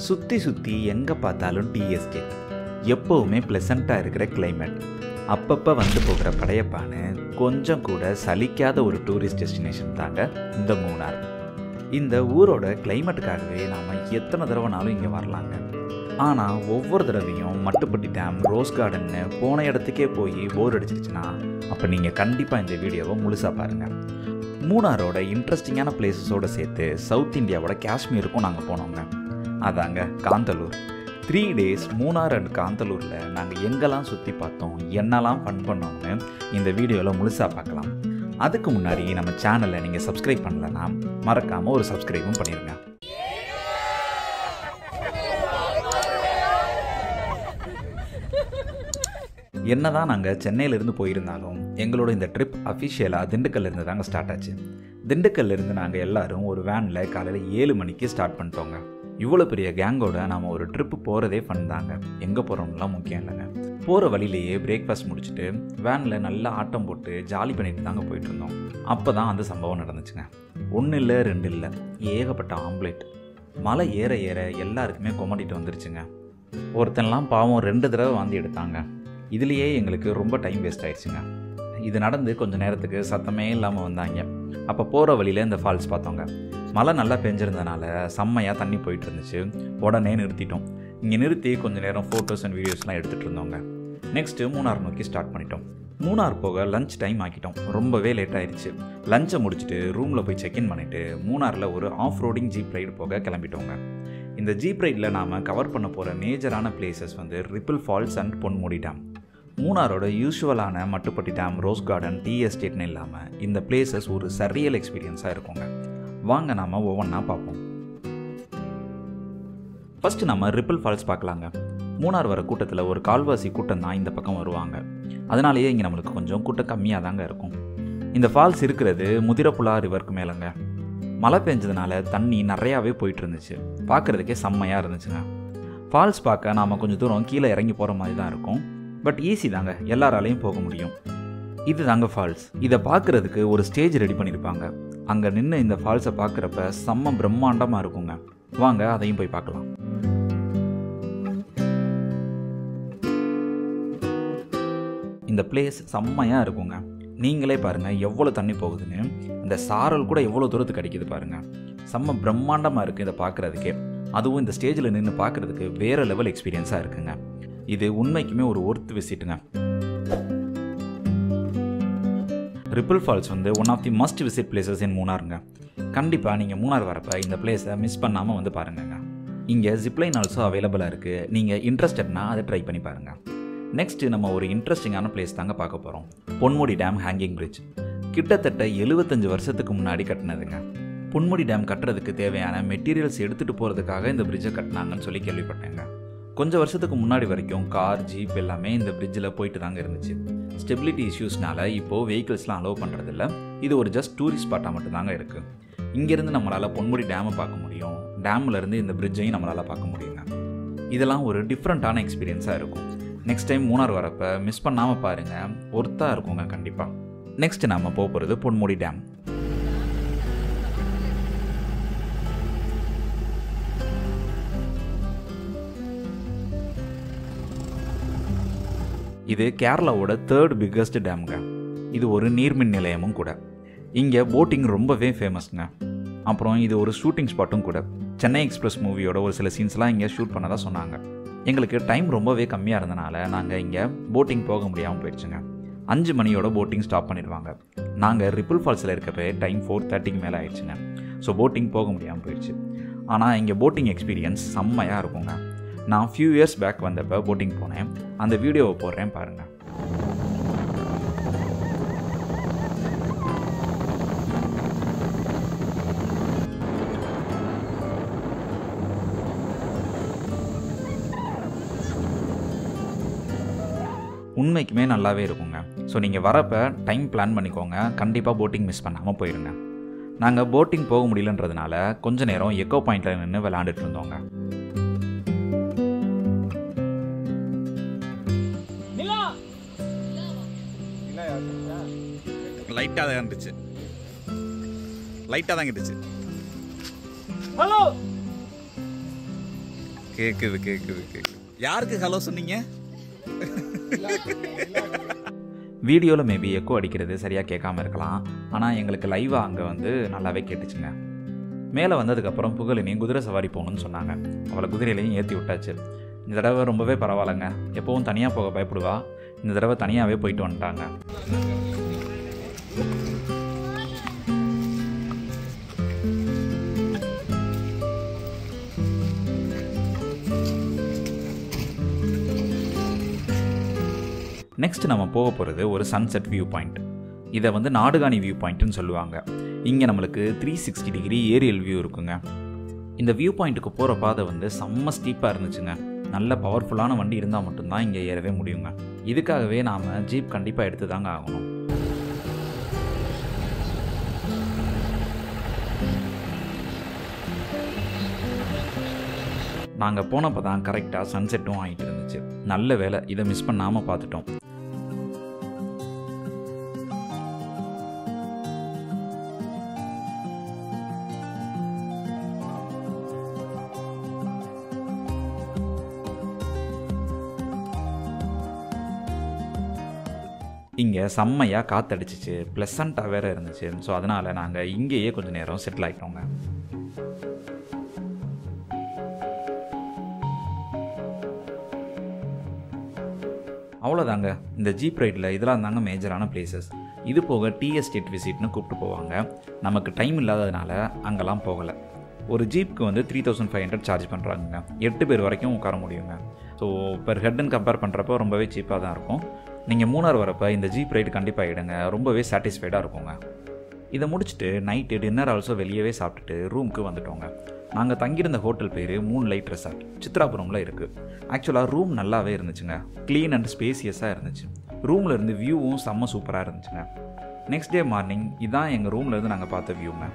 சுற்றி சுற்றி எங்கே பார்த்தாலும் டீ எஸ்டேட், எப்போவுமே ப்ளசண்ட்டாக இருக்கிற கிளைமேட், அப்பப்போ வந்து போகிற படையப்பான்னு கொஞ்சம் கூட சலிக்காத ஒரு டூரிஸ்ட் டெஸ்டினேஷன் தாங்க இந்த மூணார். இந்த ஊரோட கிளைமேட்டுக்காகவே நாம் எத்தனை தடவைனாலும் இங்கே வரலாங்க. ஆனால் ஒவ்வொரு தடவையும் மட்டுப்பட்டி டேம், ரோஸ் கார்டன்னு போன இடத்துக்கே போய் போர் அடிச்சிருச்சுன்னா அப்போ நீங்கள் கண்டிப்பாக இந்த வீடியோவை முழுசாக பாருங்கள். மூணாரோட இன்ட்ரெஸ்டிங்கான பிளேஸஸோடு சேர்த்து சவுத் இந்தியாவோட காஷ்மீருக்கும் நாங்கள் போனோங்க. அதாங்க காந்தலூர். 3 days மூணார் அண்ட் காந்தலூரில் நாங்கள் எங்கெல்லாம் சுற்றி பார்த்தோம், என்னெல்லாம் ஃபன் பண்ணோம்னு இந்த வீடியோவில் முழுசாக பார்க்கலாம். அதுக்கு முன்னாடி நம்ம சேனலை நீங்கள் சப்ஸ்கிரைப் பண்ணலன்னா மறக்காமல் ஒரு சப்ஸ்கிரைபும் பண்ணிடுங்க. என்னதான் நாங்கள் சென்னையிலேருந்து போயிருந்தாலும் எங்களோட இந்த ட்ரிப் அஃபிஷியலாக திண்டுக்கல்லேருந்து தாங்க ஸ்டார்ட் ஆச்சு. திண்டுக்கல்லேருந்து நாங்கள் எல்லோரும் ஒரு வேனில் காலையில் 7 மணிக்கு ஸ்டார்ட் பண்ணிட்டோங்க. இவ்வளோ பெரிய கேங்கோட நாம் ஒரு ட்ரிப்பு போகிறதே ஃபன் தாங்க. எங்கே போகிறோம்லாம் முக்கியம் இல்லைங்க. போகிற வழியிலேயே பிரேக்ஃபாஸ்ட் முடிச்சுட்டு வேனில் நல்லா ஆட்டம் போட்டு ஜாலி பண்ணிட்டு தாங்க போயிட்டு இருந்தோம். அப்போ தான் அந்த சம்பவம் நடந்துச்சுங்க. 1 இல்லை 2 இல்லை, ஏகப்பட்ட ஆம்லேட். மலை ஏற ஏற எல்லாருக்குமே கொமாட்டிட்டு வந்துருச்சுங்க. ஒருத்தன்லாம் பாவம் 2 தடவை வாந்தி எடுத்தாங்க. இதுலேயே எங்களுக்கு ரொம்ப டைம் வேஸ்ட் ஆயிடுச்சுங்க. இது நடந்து கொஞ்சம் நேரத்துக்கு சத்தமே இல்லாமல் வந்தாங்க. அப்போ போகிற வழியில் இந்த ஃபால்ஸ் பார்த்தோங்க. மழை நல்லா பெஞ்சிருந்தனால செம்மையாக தண்ணி போயிட்டு இருந்துச்சு. உடனே நிறுத்திட்டோம். இங்கே நிறுத்தி கொஞ்சம் நேரம் ஃபோட்டோஸ் அண்ட் வீடியோஸ்லாம் எடுத்துகிட்டு இருந்தோங்க. நெக்ஸ்ட்டு மூணார் நோக்கி ஸ்டார்ட் பண்ணிட்டோம். மூணார் போக லஞ்ச் டைம் ஆக்கிட்டோம். ரொம்பவே லேட் ஆயிடுச்சு. லஞ்சை முடிச்சுட்டு ரூமில் போய் செக்இன் பண்ணிவிட்டு மூணாரில் ஒரு ஆஃப் ரோடிங் ஜீப் ரைடு போக கிளம்பிட்டோங்க. இந்த ஜீப் ரைடில் நாம் கவர் பண்ண போகிற மேஜரான பிளேசஸ் வந்து ripple falls and Ponmudi dam. மூணாரோட யூஸ்வலான Mattupetty dam, rose garden, tea எஸ்டேட்னு இல்லாமல் இந்த பிளேசஸ் ஒரு சரியல் எக்ஸ்பீரியன்ஸாக இருக்குங்க. வாங்க நாம் ஒவ்வொன்றா பார்ப்போம். ஃபஸ்ட்டு நம்ம ரிப்பிள் ஃபால்ஸ் பார்க்கலாங்க. மூணார் வர கூட்டத்தில் ஒரு கால்வாசி கூட்டம் தான் இந்த பக்கம் வருவாங்க. அதனாலேயே இங்கே நம்மளுக்கு கொஞ்சம் கூட்டம் கம்மியாக தாங்க இருக்கும். இந்த ஃபால்ஸ் இருக்கிறது முதிரப்புலா ரிவருக்கு மேலேங்க. மழை பெஞ்சதுனால தண்ணி நிறையாவே போயிட்டு இருந்துச்சு. பார்க்குறதுக்கே செம்மையாக இருந்துச்சுங்க. ஃபால்ஸ் பார்க்க நாம் கொஞ்சம் தூரம் கீழே இறங்கி போகிற மாதிரி தான் இருக்கும். பட் ஈஸி தாங்க, எல்லாராலையும் போக முடியும். இது தாங்க ஃபால்ஸ். இதை பார்க்குறதுக்கு ஒரு ஸ்டேஜ் ரெடி பண்ணியிருப்பாங்க. அங்கே நின்று இந்த ஃபால்ஸை பார்க்குறப்ப செம்ம பிரம்மாண்டமாக இருக்குங்க. வாங்க அதையும் போய் பார்க்கலாம். இந்த பிளேஸ் செம்மையாக இருக்குங்க. நீங்களே பாருங்கள் எவ்வளோ தண்ணி போகுதுன்னு. இந்த சாரல் கூட எவ்வளோ தூரத்துக்கு அடிக்குது பாருங்கள். செம்ம பிரம்மாண்டமாக இருக்குது இதை பார்க்குறதுக்கே. அதுவும் இந்த ஸ்டேஜில் நின்று பார்க்குறதுக்கு வேறு லெவல் எக்ஸ்பீரியன்ஸாக இருக்குங்க. இது உண்மைக்குமே ஒரு ஒர்த் விசிட்டுங்க. ரிப்பிள் ஃபால்ஸ் வந்து one of the must visit places in மூணாருங்க. கண்டிப்பாக நீங்கள் மூணார் வரப்போ இந்த பிளேஸை மிஸ் பண்ணாமல் வந்து பாருங்கங்க. இங்கே ஜிப்லைன் ஆல்சோ அவைலபிளாக இருக்குது. நீங்கள் இன்ட்ரெஸ்டட்னா அதை ட்ரை பண்ணி பாருங்கள். நெக்ஸ்ட்டு நம்ம ஒரு இன்ட்ரெஸ்டிங்கான பிளேஸ் தாங்க பார்க்க போகிறோம். Ponmudi dam hanging bridge. கிட்டத்தட்ட 75 வருஷத்துக்கு முன்னாடி கட்டினதுங்க. பொன்முடி டேம் கட்டுறதுக்கு தேவையான மெட்டீரியல்ஸ் எடுத்துகிட்டு போகிறதுக்காக இந்த பிரிட்ஜை கட்டினாங்கன்னு சொல்லி கேள்விப்பட்டேங்க. கொஞ்சம் வருஷத்துக்கு முன்னாடி வரைக்கும் கார், ஜீப் எல்லாமே இந்த பிரிட்ஜில் போயிட்டு தாங்க இருந்துச்சு. ஸ்டெபிலிட்டி இஷ்யூஸ்னால இப்போது வெஹிக்கிள்ஸ்லாம் அலோவ் பண்ணுறதில்ல. இது ஒரு ஜஸ்ட் டூரிஸ்ட் ஸ்பாட்டாக மட்டும்தாங்க இருக்குது. இங்கேருந்து நம்மளால் பொன்முடி டேமை பார்க்க முடியும். டேம்லேருந்து இந்த பிரிட்ஜையும் நம்மளால் பார்க்க முடியுங்க. இதெல்லாம் ஒரு டிஃப்ரெண்ட்டான எக்ஸ்பீரியன்ஸாக இருக்கும். நெக்ஸ்ட் டைம் மூணார் வரப்போ மிஸ் பண்ணாமல் பாருங்கள், ஒர்த்தாக இருக்குங்க கண்டிப்பாக. நெக்ஸ்ட் நம்ம போக போகிறது பொன்முடி டேம். இது கேரளாவோட 3rd பிக்கஸ்ட் டேமுங்க. இது ஒரு நீர்மின் நிலையமும் கூட. இங்கே போட்டிங் ரொம்பவே ஃபேமஸ்ங்க. அப்புறம் இது ஒரு ஷூட்டிங் ஸ்பாட்டும் கூட. சென்னை எக்ஸ்பிரஸ் மூவியோட ஒரு சில சீன்ஸ்லாம் இங்கே ஷூட் பண்ணதாக சொன்னாங்க. எங்களுக்கு டைம் ரொம்பவே கம்மியாக இருந்தனால நாங்கள் இங்கே போட்டிங் போக முடியாமல் போயிடுச்சுங்க. 5 மணியோட போட்டிங் ஸ்டாப் பண்ணிடுவாங்க. நாங்கள் ரிப்பிள் ஃபால்ஸில் இருக்கப்போ டைம் 4:30க்கு மேலே ஆயிடுச்சுங்க. ஸோ போட்டிங் போக முடியாமல் போயிடுச்சு. ஆனால் இங்கே போட்டிங் எக்ஸ்பீரியன்ஸ் செம்மையாக இருக்குங்க. நான் ஃபியூ இயர்ஸ் பேக் வந்தப்போ போட்டிங் போனேன். அந்த வீடியோவை போடுறேன் பாருங்கள். உண்மைக்குமே நல்லாவே இருக்குங்க. ஸோ நீங்கள் வரப்போ டைம் பிளான் பண்ணிக்கோங்க. கண்டிப்பாக போட்டிங் மிஸ் பண்ணாமல் போயிடுங்க. நாங்கள் போட்டிங் போக முடியலன்றதுனால கொஞ்ச நேரம் எக்கோ பாயிண்டில் நின்று விளையாண்டுட்டு இருந்தோங்க. லைட்டாக தான் இருந்துச்சு. லைட்டாக தான் இருந்துச்சு. ஹலோ கேக்குது. யாருக்கு ஹலோ சொன்னீங்க? வீடியோவில் மேபி எக்கோ அடிக்கிறது சரியாக கேட்காம இருக்கலாம். ஆனால் எங்களுக்கு லைவாக அங்கே வந்து நல்லாவே கேட்டுச்சுங்க. மேலே வந்ததுக்கப்புறம் புகழினையும் குதிரை சவாரி போகணுன்னு சொன்னாங்க. அவளை குதிரையிலையும் ஏற்றி விட்டாச்சு. இந்த தடவை ரொம்பவே பரவாயில்லைங்க. எப்போவும் தனியாக போக பயப்படுவா. இந்த தடவை தனியாகவே போயிட்டு வந்துட்டாங்க. நெக்ஸ்ட் நம்ம போக போகிறது ஒரு சன்செட் வியூ பாயிண்ட். இதை வந்து நாடுகாணி வியூ பாயிண்ட்டுன்னு சொல்லுவாங்க. இங்கே நம்மளுக்கு 360 டிகிரி ஏரியல் வியூ இருக்குங்க. இந்த வியூ பாயிண்ட்டுக்கு போகிற பாதை வந்து செம்ம ஸ்டீப்பாக இருந்துச்சுங்க. நல்ல பவர்ஃபுல்லான வண்டி இருந்தால் மட்டும்தான் இங்கே ஏறவே முடியுங்க. இதுக்காகவே நாம் ஜீப் கண்டிப்பாக எடுத்து தாங்க ஆகணும். நாங்கள் போனப்போ தான் கரெக்டாக சன்செட்டும் ஆகிட்டு இருந்துச்சு. நல்ல வேலை, இதை மிஸ் பண்ணாமல் பார்த்துட்டோம். இங்கே செம்மையாக காற்றடிச்சிச்சு, ப்ளசண்ட்டாக வேறு இருந்துச்சு. ஸோ அதனால் நாங்கள் இங்கேயே கொஞ்சம் நேரம் செட்டில் ஆகிட்டோங்க. அவ்வளோதாங்க. இந்த ஜீப் ரைடில் இதெல்லாம் தாங்க மேஜரான பிளேசஸ். இது போக டீ எஸ்டேட் விசிட்னு கூப்பிட்டு போவாங்க. நமக்கு டைம் இல்லாததுனால அங்கெல்லாம் போகலை. ஒரு ஜீப்புக்கு வந்து 3500 சார்ஜ் பண்ணுறாங்க. 8 பேர் வரைக்கும் உட்கார முடியுங்க. ஸோ பெர் ஹெட்னு கம்பேர் பண்ணுறப்போ ரொம்பவே சீப்பாக தான் இருக்கும். நீங்கள் மூணார் வரப்போ இந்த ஜீப் ரைடு கண்டிப்பாக ஆகிடுங்க. ரொம்பவே சாட்டிஸ்ஃபைடாக இருக்குங்க. இதை முடிச்சுட்டு நைட்டு டின்னர் ஆல்சோ வெளியவே சாப்பிட்டுட்டு ரூமுக்கு வந்துட்டோங்க. நாங்கள் தங்கியிருந்த ஹோட்டல் பேர் மூன் லைட் ரெசார்ட், சித்ராபுரமில் இருக்குது. ஆக்சுவலாக ரூம் நல்லாவே இருந்துச்சுங்க. க்ளீன் அண்ட் ஸ்பேசியஸாக இருந்துச்சு. ரூமில் இருந்து வியூவும் செம்ம சூப்பராக இருந்துச்சுங்க. நெக்ஸ்ட் டே மார்னிங் இதான் எங்கள் ரூமில் இருந்து நாங்கள் பார்த்த வியூங்க.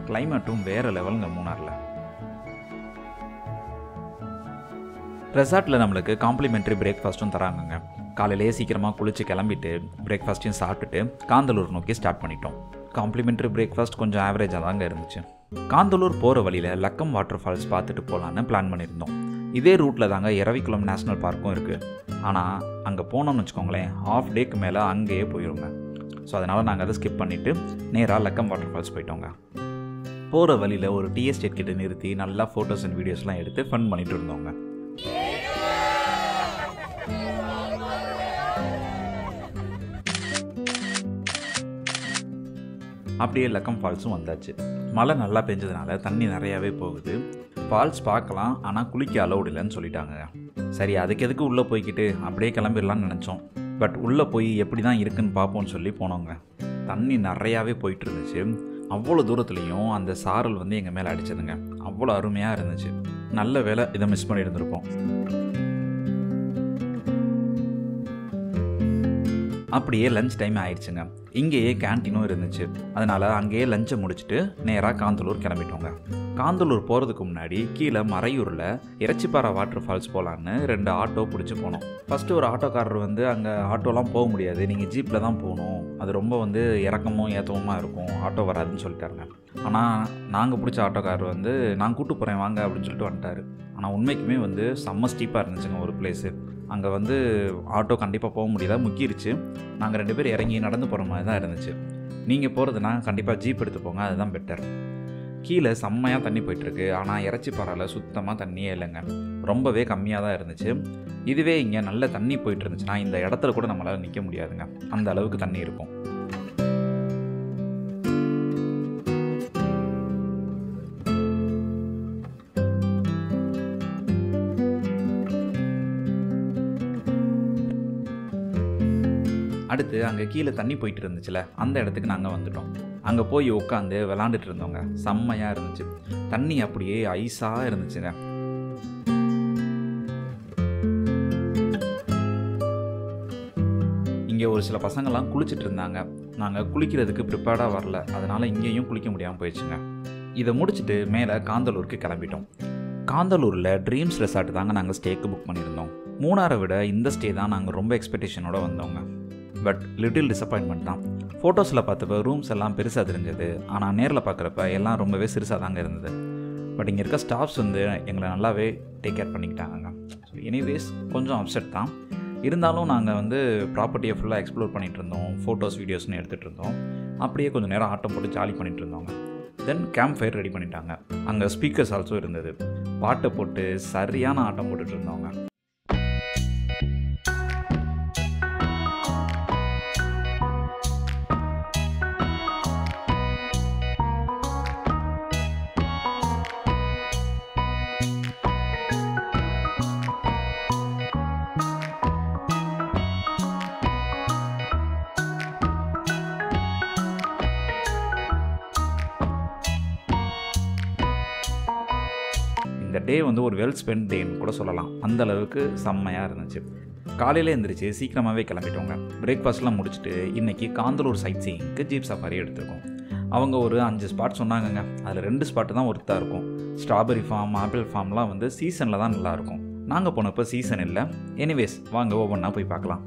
கிளைமேட்டும் வேறு லெவலுங்க மூணாரில். ரெசார்ட்டில் நம்மளுக்கு காம்ப்ளிமெண்ட்ரி பிரேக்ஃபாஸ்ட்டும் தராங்கங்க. காலையிலேயே சீக்கிரமாக குளித்து கிளம்பிட்டு பிரேக்ஃபாஸ்ட்டையும் சாப்பிட்டுட்டு காந்தலூர் நோக்கி ஸ்டார்ட் பண்ணிட்டோம். காம்ப்ளிமெண்ட்ரி பிரேக்ஃபாஸ்ட் கொஞ்சம் ஆவரேஜாக தாங்க இருந்துச்சு. காந்தலூர் போகிற வழியில் லக்கம் வாட்டர் ஃபால்ஸ் பார்த்துட்டு போகலான்னு பிளான் பண்ணியிருந்தோம். இதே ரூட்டில் தாங்க இரவிக்குளம் நேஷ்னல் பார்க்கும் இருக்குது. ஆனால் அங்கே போனோம்னு வச்சுக்கோங்களேன், ஹாஃப் டேக்கு மேலே அங்கேயே போயிடுங்க. ஸோ அதனால் நாங்கள் அதை ஸ்கிப் பண்ணிவிட்டு நேராக லக்கம் வாட்டர் ஃபால்ஸ் போயிட்டோங்க. போகிற வழியில் ஒரு டீ எஸ்டேட் கிட்ட நிறுத்தி நல்லா ஃபோட்டோஸ் அண்ட் வீடியோஸ்லாம் எடுத்து ஃபன் பண்ணிட்டு இருந்தோங்க. அப்படியே லக்கம் ஃபால்ஸும் வந்தாச்சு. மழை நல்லா பெஞ்சதுனால தண்ணி நிறையாவே போகுது. ஃபால்ஸ் பார்க்கலாம், ஆனால் குளிக்க அலௌட் இல்லைன்னு சொல்லிட்டாங்க. சரி, அதுக்கு எதுக்கு உள்ளே போய்கிட்டு அப்படியே கிளம்பிடலான்னு நினச்சோம். பட் உள்ளே போய் எப்படி தான் இருக்குன்னு பார்ப்போம்னு சொல்லி போனோங்க. தண்ணி நிறையாவே போயிட்டு இருந்துச்சு. அவ்வளோ தூரத்துலேயும் அந்த சாரல் வந்து எங்கள் மேலே அடிச்சதுங்க. அவ்வளோ அருமையாக இருந்துச்சு. நல்ல வேலை, இதை மிஸ் பண்ணி இருந்திருப்போம். அப்படியே லஞ்ச் டைம் ஆயிடுச்சுங்க. இங்கேயே கேன்டீனும் இருந்துச்சு. அதனால் அங்கேயே லஞ்சை முடிச்சுட்டு நேராக காந்தலூர் கிளம்பிட்டோங்க. காந்தலூர் போகிறதுக்கு முன்னாடி கீழே மறையூரில் இறைச்சிப்பாறை வாட்டர் ஃபால்ஸ் போகலான்னு 2 ஆட்டோ பிடிச்சி போனோம். ஃபஸ்ட்டு ஒரு ஆட்டோக்காரர் வந்து அங்கே ஆட்டோலாம் போக முடியாது, நீங்கள் ஜீப்பில் தான் போகணும், அது ரொம்ப வந்து இறக்கமும் ஏற்றமுமா இருக்கும், ஆட்டோ வராதுன்னு சொல்லிட்டாருங்க. ஆனால் நாங்கள் பிடிச்ச ஆட்டோக்காரர் வந்து நான் கூப்பிட்டு போகிறேன் வாங்க அப்படின்னு சொல்லிட்டு வந்துட்டார். ஆனால் உண்மைக்குமே வந்து செம்ம ஸ்டீப்பாக இருந்துச்சுங்க ஒரு பிளேஸு. அங்கே வந்து ஆட்டோ கண்டிப்பாக போக முடியல, முக்கிருச்சு. நாங்கள் 2 பேர் இறங்கி நடந்து போகிற மாதிரி தான் இருந்துச்சு. நீங்கள் போகிறதுனா கண்டிப்பாக ஜீப் எடுத்து போங்க, அதுதான் பெட்டர். கீழே செம்மையாக தண்ணி போயிட்டுருக்கு. ஆனால் இறைச்சிப்பாறையில் சுத்தமாக தண்ணியே இல்லைங்க, ரொம்பவே கம்மியாக தான் இருந்துச்சு. இதுவே இங்கே நல்ல தண்ணி போயிட்டு இருந்துச்சுன்னா இந்த இடத்துல கூட நம்மளால் நிற்க முடியாதுங்க, அந்த அளவுக்கு தண்ணி இருக்கும். அடுத்து அங்கே கீழே தண்ணி போயிட்டு இருந்துச்சுல, அந்த இடத்துக்கு நாங்கள் வந்துட்டோம். அங்கே போய் உட்காந்து விளாண்டுட்டு இருந்தோங்க. செம்மையாக இருந்துச்சு. தண்ணி அப்படியே ஐஸாக இருந்துச்சுங்க. இங்கே ஒரு சில பசங்கள்லாம் குளிச்சுட்டு இருந்தாங்க. நாங்கள் குளிக்கிறதுக்கு ப்ரிப்பேர்டாக வரல, அதனால் இங்கேயும் குளிக்க முடியாமல் போயிடுச்சுங்க. இதை முடிச்சுட்டு மேலே காந்தலூருக்கு கிளம்பிட்டோம். காந்தலூரில் ட்ரீம்ஸ் ரெசார்ட் தாங்க நாங்கள் ஸ்டேக்கு புக் பண்ணியிருந்தோம். மூணாரை விட இந்த ஸ்டே தான் நாங்கள் ரொம்ப எக்ஸ்பெக்டேஷனோடு வந்தோங்க. பட் லிட்டில் டிசப்பாயின்மெண்ட் தான். ஃபோட்டோஸில் பார்த்தப்ப ரூம்ஸ் எல்லாம் பெருசாக தெரிஞ்சது, ஆனால் நேரில் பார்க்குறப்ப எல்லாம் ரொம்பவே சிறுசாக தாங்க இருந்தது. பட் இங்கே இருக்க ஸ்டாஃப்ஸ் வந்து எங்களை நல்லாவே டேக் கேர் பண்ணிக்கிட்டாங்க. ஸோ எனிவேஸ் கொஞ்சம் அப்செட் தான். இருந்தாலும் நாங்கள் வந்து ப்ராப்பர்ட்டியை ஃபுல்லாக எக்ஸ்ப்ளோர் பண்ணிகிட்டு இருந்தோம், ஃபோட்டோஸ் வீடியோஸ்னு எடுத்துகிட்டு இருந்தோம். அப்படியே கொஞ்சம் நேரம் ஆட்டம் போட்டு ஜாலி பண்ணிகிட்டு இருந்தோங்க. தென் கேம்ப் ஃபயர் ரெடி பண்ணிட்டாங்க. அங்கே ஸ்பீக்கர்ஸ் ஆல்சோ இருந்தது. பாட்டை போட்டு சரியான ஆட்டம் போட்டுட்டு இருந்தோங்க. இந்த டே வந்து ஒரு வெல் ஸ்பெண்ட் டேன்னு கூட சொல்லலாம். அந்த அளவுக்கு செம்மையாக இருந்துச்சு. காலையில் எழுந்திரிச்சு சீக்கிரமாகவே கிளம்பிட்டோங்க. பிரேக்ஃபாஸ்ட்லாம் முடிச்சுட்டு இன்றைக்கி காந்தலூர் சைட் சீயிங்க்கு ஜீப் சஃபாரி எடுத்துருக்கோம். அவங்க ஒரு 5 ஸ்பாட் சொன்னாங்கங்க. அதில் 2 ஸ்பாட்டு தான் ஒர்த்தாக இருக்கும். ஸ்ட்ராபெரி ஃபார்ம், ஆப்பிள் ஃபார்ம்லாம் வந்து சீசனில் தான் நல்லாயிருக்கும். நாங்கள் போனப்போ சீசன் இல்லை. எனிவேஸ் வாங்க ஒவ்வொன்றா போய் பார்க்கலாம்.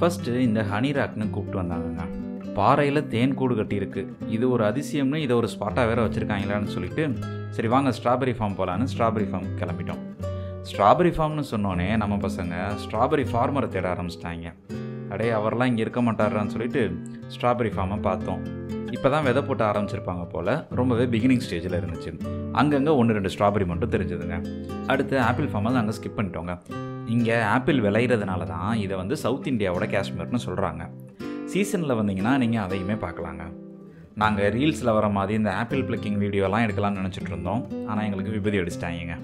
ஃபஸ்ட்டு இந்த ஹனி ராக்னு கூப்பிட்டு வந்தாங்கங்க. பாறையில் தேன் கூடு கட்டியிருக்கு. இது ஒரு அதிசயம்னு இதை ஒரு ஸ்பாட்டாக வேறு வச்சுருக்காங்களான்னு சொல்லிட்டு சரி வாங்க ஸ்ட்ராபெரி ஃபார்ம் போகலான்னு ஸ்ட்ராபெரி ஃபார்ம் கிளம்பிட்டோம். ஸ்ட்ராபெரி ஃபார்ம்னு சொன்னோன்னே நம்ம பசங்க ஸ்ட்ராபெரி ஃபார்மரை தேட ஆரம்பிச்சிட்டாங்க. அடையே அவரெல்லாம் இங்கே இருக்க மாட்டாரான்னு சொல்லிட்டு ஸ்ட்ராபெரி ஃபார்மை பார்த்தோம். இப்போ தான் விதை போட்டு ஆரம்பிச்சிருப்பாங்க போல். ரொம்பவே பிகினிங் ஸ்டேஜில் இருந்துச்சு. அங்கங்கே 1-2 ஸ்ட்ராபெரி மட்டும் தெரிஞ்சதுங்க. அடுத்து ஆப்பிள் ஃபார்மை அங்கே ஸ்கிப் பண்ணிட்டோங்க. இங்கே ஆப்பிள் விளையிறதுனால தான் இதை வந்து சவுத் இந்தியாவோட காஷ்மீர்னு சொல்கிறாங்க. சீசனில் வந்தீங்கன்னா நீங்கள் அதையுமே பார்க்கலாங்க. நாங்கள் ரீல்ஸில் வர மாதிரி இந்த ஆப்பிள் பிளக்கிங் வீடியோலாம் எடுக்கலாம்னு நினச்சிட்டு இருந்தோம். ஆனால் எங்களுக்கு விபதி அடிச்சிட்டாங்க.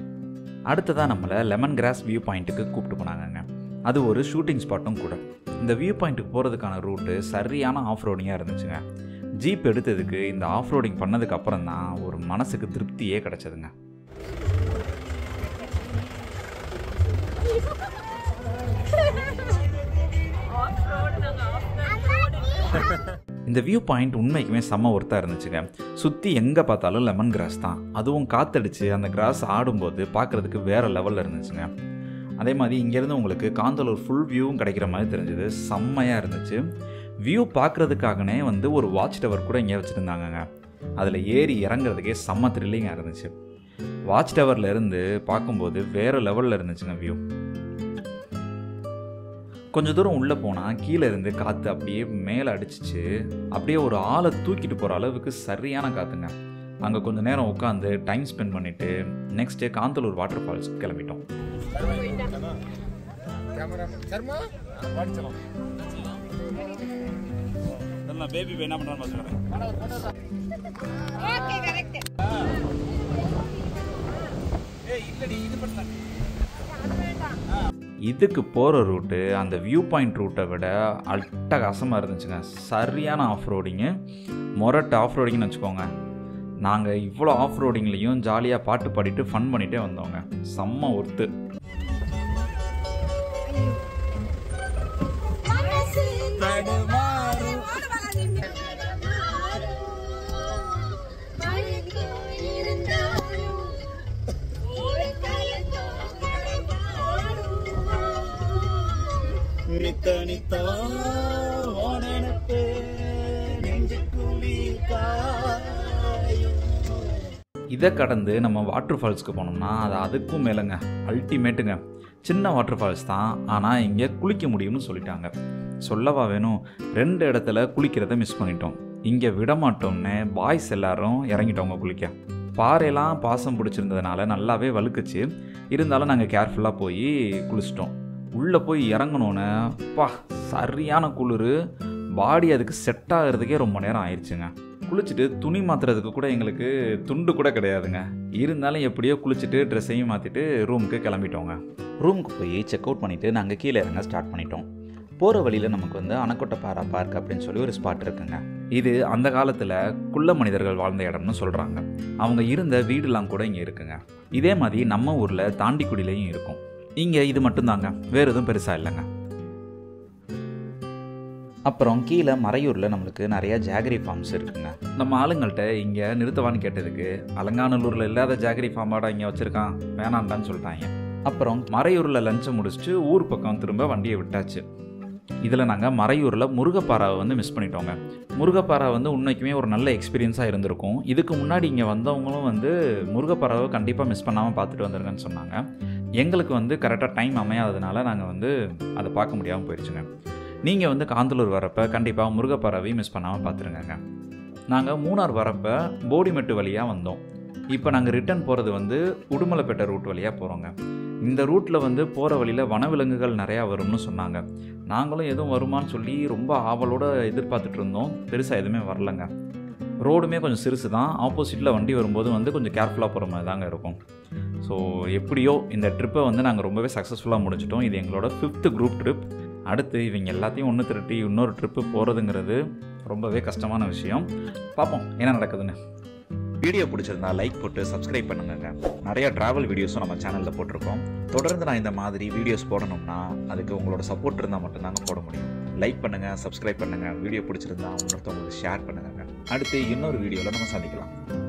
அடுத்ததாக நம்மளை லெமன் கிராஸ் வியூ பாயிண்ட்டுக்கு கூப்பிட்டு போனாங்கங்க. அது ஒரு ஷூட்டிங் ஸ்பாட்டும் கூட. இந்த வியூ பாயிண்ட்டுக்கு போகிறதுக்கான ரூட்டு சரியான ஆஃப் ரோடிங்காக இருந்துச்சுங்க. ஜீப் எடுத்ததுக்கு இந்த ஆஃப் ரோடிங் பண்ணதுக்கு அப்புறம் தான் ஒரு மனசுக்கு திருப்தியே கிடச்சதுங்க. இந்த வியூ பாயிண்ட் உண்மைக்குமே செம்ம ஒர்த்தாக இருந்துச்சுங்க. சுற்றி எங்கே பார்த்தாலும் லெமன் கிராஸ் தான். அதுவும் காற்றடிச்சு அந்த கிராஸ் ஆடும்போது பார்க்குறதுக்கு வேறு லெவலில் இருந்துச்சுங்க. அதே மாதிரி இங்கேருந்து உங்களுக்கு காந்தலூர் ஃபுல் வியூவும் கிடைக்கிற மாதிரி தெரிஞ்சுது. செம்மையாக இருந்துச்சு. வியூ பார்க்குறதுக்காகனே வந்து ஒரு வாட்ச் டவர் கூட இங்கே வச்சுருந்தாங்கங்க. அதில் ஏறி இறங்குறதுக்கே செம்ம த்ரில்லிங்காக இருந்துச்சு. வாட்ச் டவரில் இருந்து பார்க்கும்போது வேறு லெவலில் இருந்துச்சுங்க வியூ. கொஞ்சம் தூரம் உள்ளே போனால் கீழே இருந்து காற்று அப்படியே மேலே அடிச்சிச்சு. அப்படியே ஒரு ஆளை தூக்கிட்டு போகிற அளவுக்கு சரியான காற்றுங்க. அங்கே கொஞ்சம் நேரம் உட்காந்து டைம் ஸ்பெண்ட் பண்ணிவிட்டு next day Kanthalloor water falls கிளம்பிட்டோம். என்ன பண்ணுறான்னு இதுக்கு போகிற ரூட்டு அந்த வியூ பாயிண்ட் ரூட்டை விட அட்டகாசமாக இருந்துச்சுங்க. சரியான ஆஃப் ரோடிங்கு, மொரட்டு ஆஃப் ரோடிங்னு வச்சுக்கோங்க. நாங்கள் இவ்வளோ ஆஃப் ரோடிங்லேயும் ஜாலியாக பாட்டு பாடிட்டு ஃபன் பண்ணிகிட்டே வந்தோங்க. செம்ம ஒர்த்து. இதை கடந்து நம்ம வாட்டர் ஃபால்ஸ்க்கு போனோம்னா அது அதுக்கும் மேலேங்க, அல்டிமேட்டுங்க. சின்ன வாட்டர் ஃபால்ஸ் தான், ஆனால் இங்கே குளிக்க முடியும்னு சொல்லிட்டாங்க. சொல்லவா வேணும், 2 இடத்துல குளிக்கிறத மிஸ் பண்ணிட்டோம். இங்கே விடமாட்டோம்னு பாய்ஸ் எல்லாரும் இறங்கிட்டோங்க குளிக்க. பாறையெல்லாம் பாசம் பிடிச்சிருந்ததுனால நல்லாவே வழுக்குச்சு. இருந்தாலும் நாங்கள் கேர்ஃபுல்லாக போய் குளிச்சிட்டோம். உள்ளே போய் இறங்கணுன்னு சரியான குளிர். பாடி அதுக்கு செட் ஆகிறதுக்கே ரொம்ப நேரம் ஆயிடுச்சுங்க. குளிச்சுட்டு துணி மாற்றுறதுக்கு கூட எங்களுக்கு துண்டு கூட கிடையாதுங்க. இருந்தாலும் எப்படியோ குளிச்சுட்டு ட்ரெஸ்ஸையும் மாற்றிட்டு ரூமுக்கு கிளம்பிட்டோங்க. ரூமுக்கு போய் செக் அவுட் பண்ணிவிட்டு நாங்கள் கீழே இறங்க ஸ்டார்ட் பண்ணிட்டோம். போகிற வழியில் நமக்கு வந்து அணக்கொட்டப்பாறை பார்க் அப்படின்னு சொல்லி ஒரு ஸ்பாட் இருக்குங்க. இது அந்த காலத்தில் குள்ள மனிதர்கள் வாழ்ந்த இடம்னு சொல்கிறாங்க. அவங்க இருந்த வீடுலாம் கூட இங்கே இருக்குங்க. இதே மாதிரி நம்ம ஊரில் தாண்டிக்குடியிலையும் இருக்கும். இங்கே இது மட்டும்தாங்க, வேறு எதுவும் பெருசாக இல்லைங்க. அப்புறம் கீழே மறையூரில் நம்மளுக்கு நிறையா ஜாகரி ஃபார்ம்ஸ் இருக்குங்க. நம்ம ஆளுங்கள்கிட்ட இங்கே நிறுத்தவான்னு கேட்டதுக்கு அலங்காநல்லூரில் இல்லாத ஜாகரி ஃபார்மாடா இங்கே வச்சுருக்கான், வேணாண்டான்னு சொல்லிட்டாங்க. அப்புறம் மறையூரில் லஞ்சை முடிச்சுட்டு ஊர் பக்கம் திரும்ப வண்டியை விட்டாச்சு. இதில் நாங்கள் மறையூரில் முருகப்பாறாவை மிஸ் பண்ணிட்டோங்க. முருகப்பாறை உண்மைக்குமே ஒரு நல்ல எக்ஸ்பீரியன்ஸாக இருந்திருக்கும். இதுக்கு முன்னாடி இங்கே வந்தவங்களும் முருகப்பாறாவை கண்டிப்பாக மிஸ் பண்ணாமல் பார்த்துட்டு வந்துருங்கன்னு சொன்னாங்க. எங்களுக்கு கரெக்டாக டைம் அமையாததுனால நாங்கள் அதை பார்க்க முடியாமல் போயிடுச்சுங்க. நீங்கள் காந்தலூர் வரப்போ கண்டிப்பாக முருகப்பாறாவையும் மிஸ் பண்ணாமல் பார்த்துருங்க. நாங்கள் மூணார் வரப்போ போடிமெட்டு வழியாக வந்தோம். இப்போ நாங்கள் ரிட்டர்ன் போகிறது உடுமலைப்பேட்டை ரூட் வழியாக போகிறோங்க. இந்த ரூட்டில் போகிற வழியில் வனவிலங்குகள் நிறையா வரும்னு சொன்னாங்க. நாங்களும் எதுவும் வருமானு சொல்லி ரொம்ப ஆவலோடு எதிர்பார்த்துட்டு இருந்தோம். பெருசாக எதுவுமே வரலங்க. ரோடுமே கொஞ்சம் சிறுசு தான். ஆப்போசிட்டில் வண்டி வரும்போது கொஞ்சம் கேர்ஃபுல்லாக போகிற மாதிரி தாங்க இருக்கும். ஸோ எப்படியோ இந்த ட்ரிப்பை நாங்கள் ரொம்பவே சக்ஸஸ்ஃபுல்லாக முடிச்சிட்டோம். இது எங்களோட 5th குரூப் ட்ரிப். அடுத்து இவங்க எல்லாத்தையும் ஒன்று திரட்டி இன்னொரு ட்ரிப்பு போகிறதுங்கிறது ரொம்பவே கஷ்டமான விஷயம். பார்ப்போம் என்ன நடக்குதுன்னு. வீடியோ பிடிச்சிருந்தா லைக் போட்டு சப்ஸ்கிரைப் பண்ணுங்க. நிறைய ட்ராவல் வீடியோஸும் நம்ம சேனலில் போட்டிருக்கோம். தொடர்ந்து நான் இந்த மாதிரி வீடியோஸ் போடணும்னா அதுக்கு உங்களோட சப்போர்ட் இருந்தால் மட்டும்தாங்க போட முடியும். லைக் பண்ணுங்கள், சப்ஸ்கிரைப் பண்ணுங்கள். வீடியோ பிடிச்சிருந்தா இன்னொருத்தவங்களுக்கு ஷேர் பண்ணுங்க. அடுத்து இன்னொரு வீடியோவில் நம்ம சந்திக்கலாம்.